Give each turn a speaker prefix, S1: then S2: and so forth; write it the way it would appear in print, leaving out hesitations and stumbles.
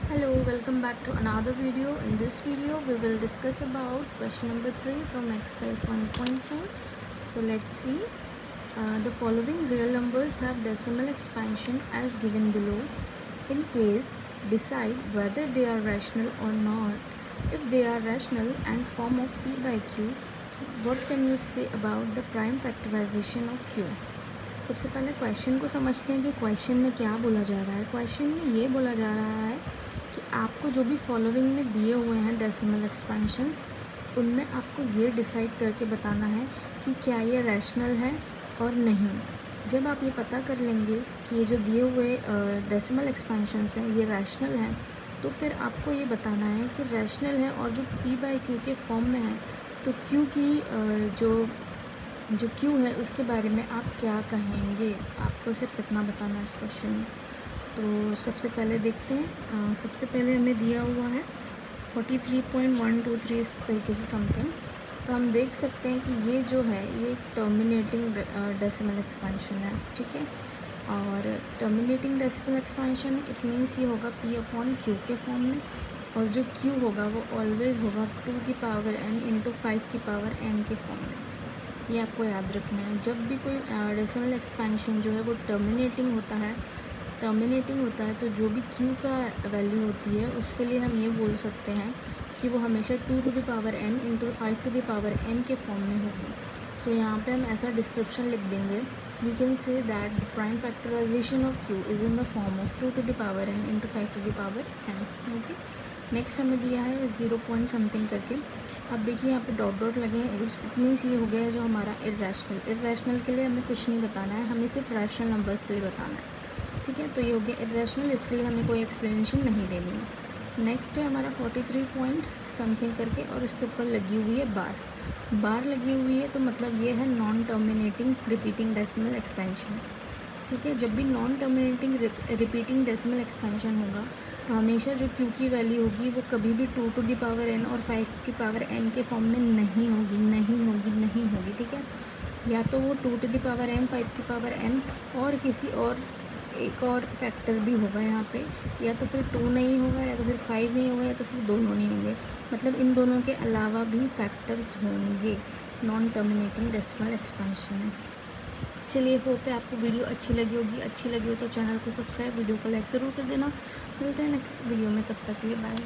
S1: Hello, welcome back to another video. In this video, we will discuss about question number 3 from exercise 1.4. So let's see. The following real numbers have decimal expansion as given below. In case, decide whether they are rational or not. If they are rational and form of p by q, what can you say about the prime factorization of q? सबसे पहले question को समझते हैं कि question में क्या बोला जा रहा है। क्वेश्चन में ये बोला जा रहा है कि आपको जो भी फॉलोइंग में दिए हुए हैं डेसिमल एक्सपेंशंस, उनमें आपको ये डिसाइड करके बताना है कि क्या ये रैशनल है और नहीं। जब आप ये पता कर लेंगे कि ये जो दिए हुए डेसिमल एक्सपेंशंस हैं ये रैशनल हैं, तो फिर आपको ये बताना है कि रैशनल है और जो p बाई क्यू के फॉर्म में है, तो q की जो q है उसके बारे में आप क्या कहेंगे। आपको सिर्फ इतना बताना है इस क्वेश्चन में। तो सबसे पहले देखते हैं। सबसे पहले हमें दिया हुआ है 43.123 इस तरीके से समथिंग। तो हम देख सकते हैं कि ये जो है ये टर्मिनेटिंग डेसिमल एक्सपेंशन है, ठीक है। और terminating decimal expansion it means ये होगा p अपॉन q के फॉर्म में, और जो q होगा वो ऑलवेज होगा 2 की पावर n इंटू 5 की पावर n के फॉर्म में। ये आपको याद रखना है। जब भी कोई डेसिमल एक्सपेंशन जो है वो टर्मिनेटिंग होता है तो जो भी q का वैल्यू होती है उसके लिए हम ये बोल सकते हैं कि वो हमेशा 2 to the power n into 5 to the power n के फॉर्म में होगी। सो यहाँ पे हम ऐसा डिस्क्रिप्शन लिख देंगे, we can say that the prime factorization of q is in the form of 2 to the power n into 5 to the power n। Okay, next हमें दिया है 0 पॉइंट समथिंग करके। अब देखिए यहाँ पे डॉट डॉट लगे हैं, इट मीन्स ये हो गया है जो हमारा इर्रेशनल के लिए हमें कुछ नहीं बताना है, हमें सिर्फ रैशनल नंबर्स के लिए बताना है, ठीक है। तो ये हो गया इर्रेशनल, इसके लिए हमें कोई एक्सप्लेनेशन नहीं देनी है। नेक्स्ट है हमारा 43 पॉइंट समथिंग करके, और उसके ऊपर लगी हुई है बार लगी हुई है, तो मतलब ये है non terminating repeating decimal expansion, ठीक है। जब भी non terminating repeating decimal expansion होगा तो हमेशा जो q की वैल्यू होगी वो कभी भी 2 टू द पावर n और 5 की पावर m के फॉर्म में नहीं होगी, ठीक है। या तो वो 2 टू द पावर m 5 की पावर m और किसी और एक और फैक्टर भी होगा यहाँ पे, या तो फिर 2 नहीं होगा, या तो फिर 5 नहीं होगा, या तो फिर दोनों नहीं होंगे। मतलब इन दोनों के अलावा भी फैक्टर्स होंगे नॉन टर्मिनेटिंग डेसिमल एक्सपेंशन में। चलिए, होप है आपको वीडियो अच्छी लगी हो तो चैनल को सब्सक्राइब, वीडियो को लाइक ज़रूर कर देना। मिलते हैं नेक्स्ट वीडियो में, तब तक के लिए बाय।